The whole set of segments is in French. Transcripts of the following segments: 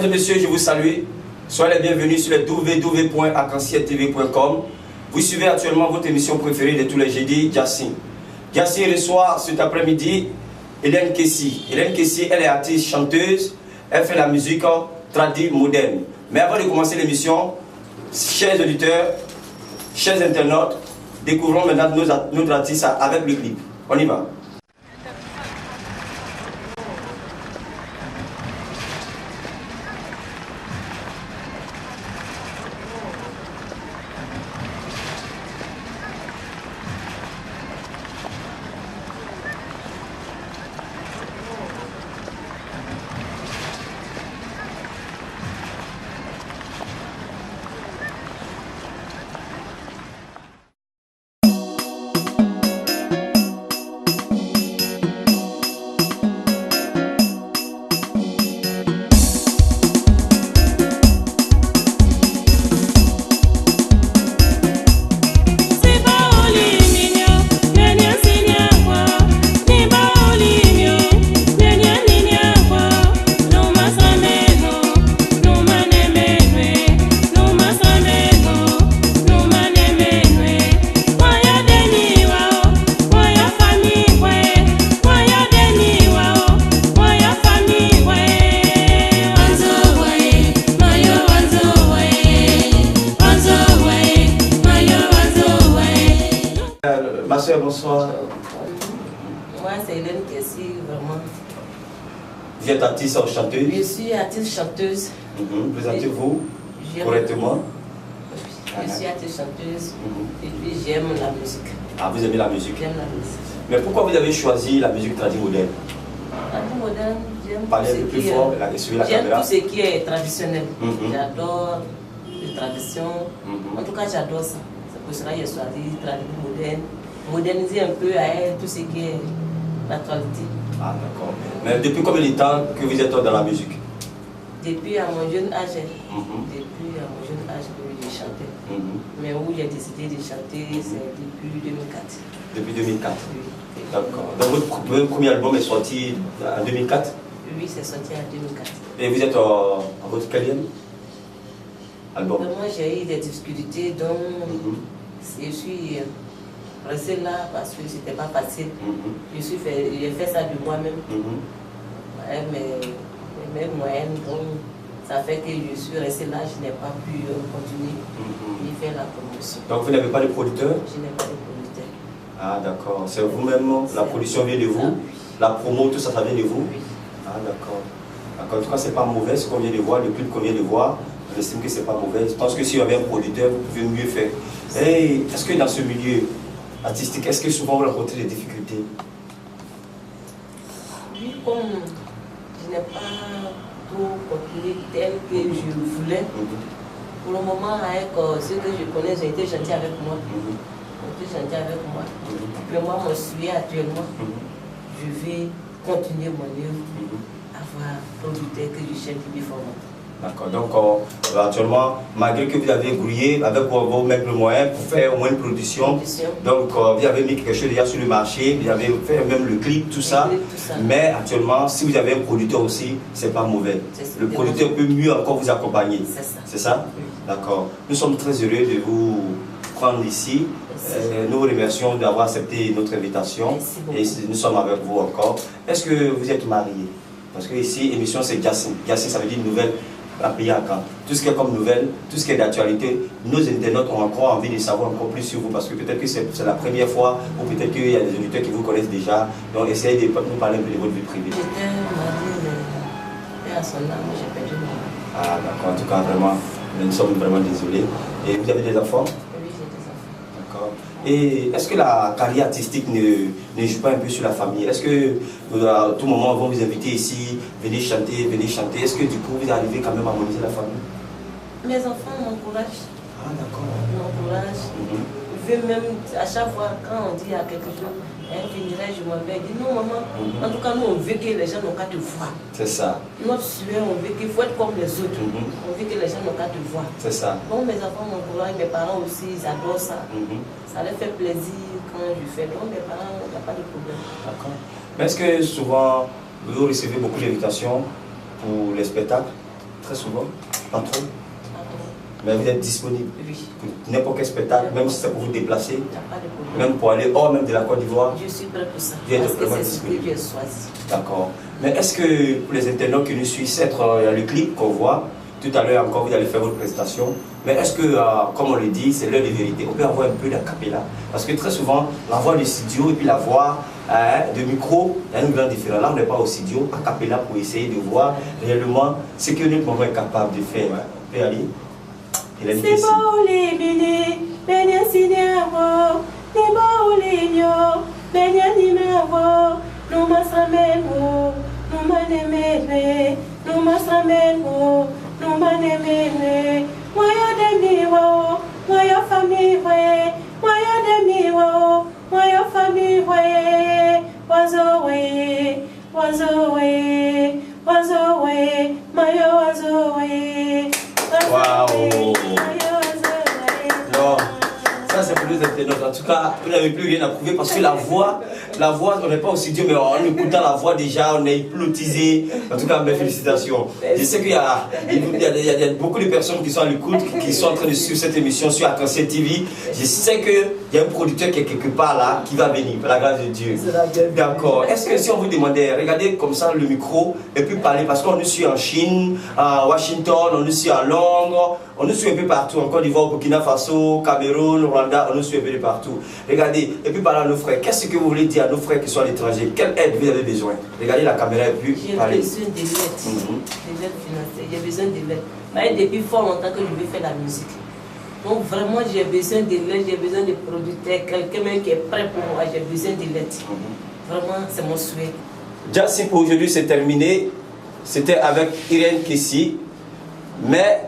Mesdames et messieurs, je vous salue. Soyez les bienvenus sur le www.arc-en-ciel-tv.com. Vous suivez actuellement votre émission préférée de tous les jeudis, Jassin. Jassin reçoit cet après-midi Hélène Kessi. Hélène Kessi, elle est artiste, chanteuse. Elle fait la musique tradie moderne. Mais avant de commencer l'émission, chers auditeurs, chers internautes, découvrons maintenant notre artiste avec le clip. On y va. Ma soeur, bonsoir. Moi, c'est Hélène Kessi, vraiment. Vous êtes artiste ou chanteuse? Je suis artiste chanteuse. Présentez-vous correctement. Je suis artiste chanteuse et puis j'aime la musique. Ah, vous aimez la musique? J'aime la musique. Mais pourquoi vous avez choisi la musique tradie moderne? Tradie moderne, j'aime Parlez un peu plus fort, suivez la caméra. tout ce qui est traditionnel. J'adore les traditions. En tout cas, j'adore ça. C'est pour cela que j'ai choisi tradie moderne. Moderniser un peu à elle tout ce qui est l'actualité. Ah, d'accord. Mais depuis combien de temps que vous êtes dans la musique? Depuis à mon jeune âge. Depuis à mon jeune âge que je chantais. Mais où j'ai décidé de chanter, c'est depuis 2004. Depuis 2004? Oui. D'accord. Donc votre premier album est sorti en 2004? Oui, c'est sorti en 2004. Et vous êtes à votre quatrième album? Moi, j'ai eu des difficultés, donc je suis restée là parce que c'était pas facile. J'ai fait ça de moi-même. Mes moyens, donc ça fait que je suis restée là, je n'ai pas pu continuer et faire la promotion. Donc vous n'avez pas de producteur? Je n'ai pas de producteur. Ah, d'accord. C'est vous-même, la production vient de vous? La promo, tout ça, ça vient de vous? Oui. Ah, d'accord. En tout cas, c'est pas mauvais ce qu'on vient de voir, le clip qu'on vient de voir. J'estime que c'est pas mauvais. Je pense que si vous avez un producteur, vous pouvez mieux faire. Hey, est-ce que dans ce milieu artistique, est-ce que souvent vous rencontrez des difficultés? Oui, comme je n'ai pas tout continué tel que je voulais, pour le moment, avec ceux que je connais, j'ai été gentil avec moi. Mais moi, mon sujet actuellement, je vais continuer mon œuvre, avoir un producteur que je cherche depuis fort longtemps. D'accord, donc actuellement, malgré que vous avez grouillé avec vos maigres moyens pour faire au moins une production, donc vous avez mis quelque chose déjà sur le marché, vous avez fait même le clip, tout ça, mais actuellement, si vous avez un producteur aussi, c'est pas mauvais. Le producteur peut mieux encore vous accompagner. C'est ça. C'est ça? Oui. D'accord. Nous sommes très heureux de vous prendre ici. Nous vous remercions d'avoir accepté notre invitation et nous sommes avec vous encore. Est-ce que vous êtes marié? Parce que ici, l'émission c'est Jassin. Jassin, ça veut dire nouvelle à payer à Caen. Tout ce qui est comme nouvelle, tout ce qui est d'actualité, nos internautes ont encore envie de savoir encore plus sur vous parce que peut-être que c'est la première fois ou peut-être qu'il y a des auditeurs qui vous connaissent déjà. Donc essayez de nous parler un peu de votre vie privée. J'étais mariée, mais à son âme, j'ai perdu mon mari. Ah, d'accord. En tout cas, vraiment, nous sommes vraiment désolés. Et vous avez des enfants? Oui, j'ai des enfants. D'accord. Et est-ce que la carrière artistique ne joue pas un peu sur la famille? Est-ce que à tout moment, ils vont vous inviter ici, venez chanter, venez chanter? Est-ce que du coup, vous arrivez quand même à harmoniser la famille? Mes enfants m'encouragent. Ah, d'accord. M'encouragent. Je veux même, à chaque fois, quand on dit à quelque chose, elle finirait, je m'en vais. Je dis non, maman. En tout cas, nous, on veut que les gens n'ont qu'à te voir. C'est ça. Notre sueur, on veut qu'il faut être comme les autres. On veut que les gens n'ont qu'à te voir. C'est ça. Donc, mes enfants m'encouragent, mes parents aussi, ils adorent ça. Ça leur fait plaisir quand je fais. Donc, mes parents, il n'y a pas de problème. D'accord. Mais est-ce que souvent, vous recevez beaucoup d'invitations pour les spectacles? Très souvent? Pas trop? Mais vous êtes disponible? Oui. N'importe quel spectacle, même si c'est pour vous déplacer? Il n'y a pas de problème. Même pour aller hors même de la Côte d'Ivoire? Je suis prêt pour ça. Vous êtes vraiment disponible? Je choisi. D'accord. Mais est-ce que pour les internautes qui nous suivent, c'est le clip qu'on voit, tout à l'heure encore vous allez faire votre prestation, mais est-ce que, comme on le dit, c'est l'heure de vérité, on peut avoir un peu d'acapella? Parce que très souvent, la voix du studio et puis la voix de micro, il y a une grande différence. Là, on n'est pas au studio, acapella pour essayer de voir réellement ce que notre moment est capable de faire. On peut aller? C'est beau les bébés, bénia signavo, c'est beau les yo, bénia nimavo, nous m'assameno, nous m'anemene, nous m'assameno, nous m'anemene, moyo de miwo, moyo famille, moyo de miwo, moyo famille, wazo we, moyo wazo we. Waouh! Non, ça c'est pour les internautes. En tout cas, vous n'avez plus rien à prouver parce que la voix, on n'est pas au studio, mais en écoutant la voix déjà, on est hypnotisé. En tout cas, mes félicitations. Je sais qu'il y a beaucoup de personnes qui sont à l'écoute, qui sont en train de suivre cette émission sur Arc-en-Ciel TV. Je sais qu'il y a un producteur qui est quelque part là, qui va venir, par la grâce de Dieu. D'accord. Est-ce que si on vous demandait, regardez comme ça le micro et puis parler, parce qu'on nous suit en Chine, à Washington, on nous suit à Londres, on nous suit un peu partout, en Côte d'Ivoire, Burkina Faso, Cameroun, Rwanda, on nous suit un peu de partout. Regardez, et puis parlez à nos frères. Qu'est-ce que vous voulez dire à nos frères qui sont à l'étranger? Quelle aide vous avez besoin? Regardez la caméra et puis parlez. J'ai besoin de l'aide, de l'aide financière, j'ai besoin de l'aide. Depuis fort longtemps que je veux faire la musique. Donc vraiment j'ai besoin de l'aide, j'ai besoin de producteurs, quelqu'un qui est prêt pour moi, j'ai besoin de l'aide. Vraiment, c'est mon souhait. Just pour aujourd'hui c'est terminé. C'était avec Irène Kessi. Mais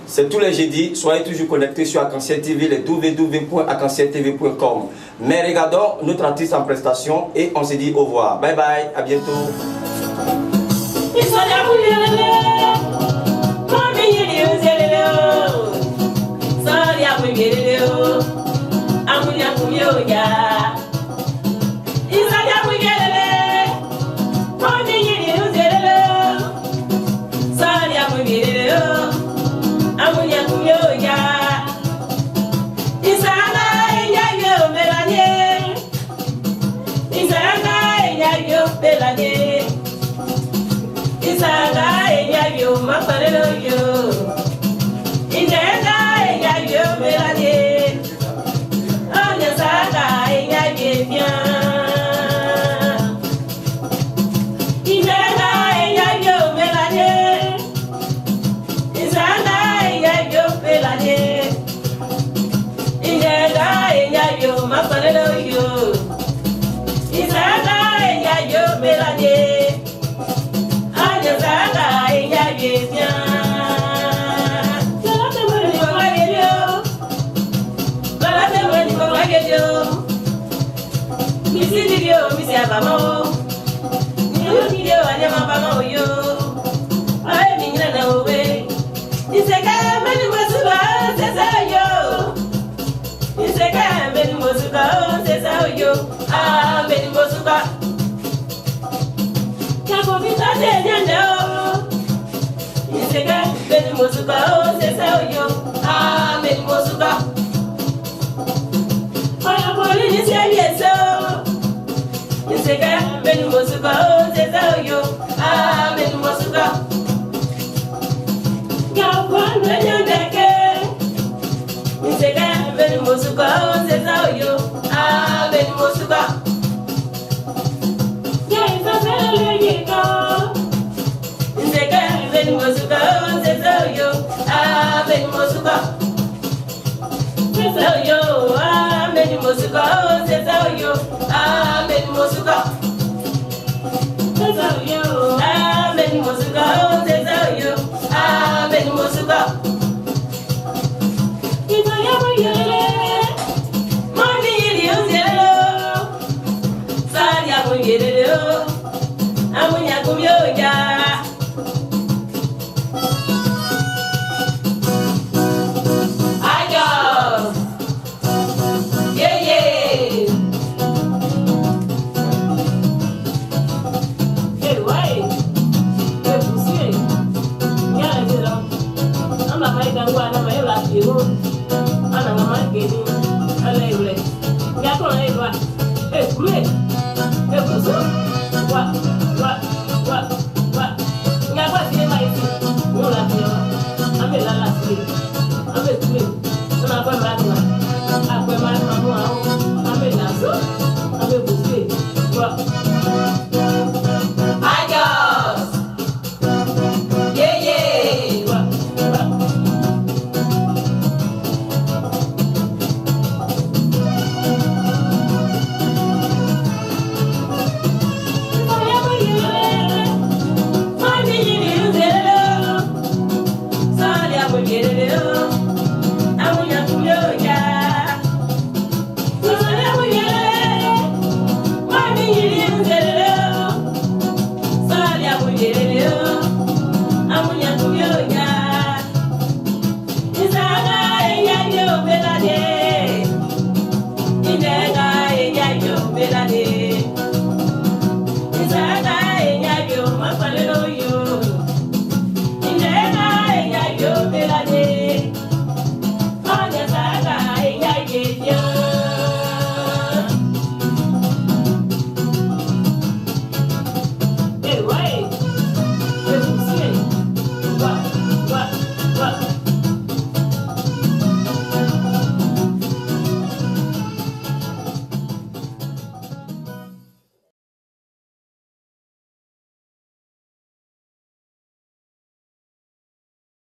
c'est tous les jeudis, soyez toujours connectés sur Arc-en-Ciel TV, les www.arc-en-ciel-tv.com. Mais regardons notre artiste en prestation et on se dit au revoir. Bye bye, à bientôt. maman qui est là, elle est là. Il y a qu'on est là. Eh,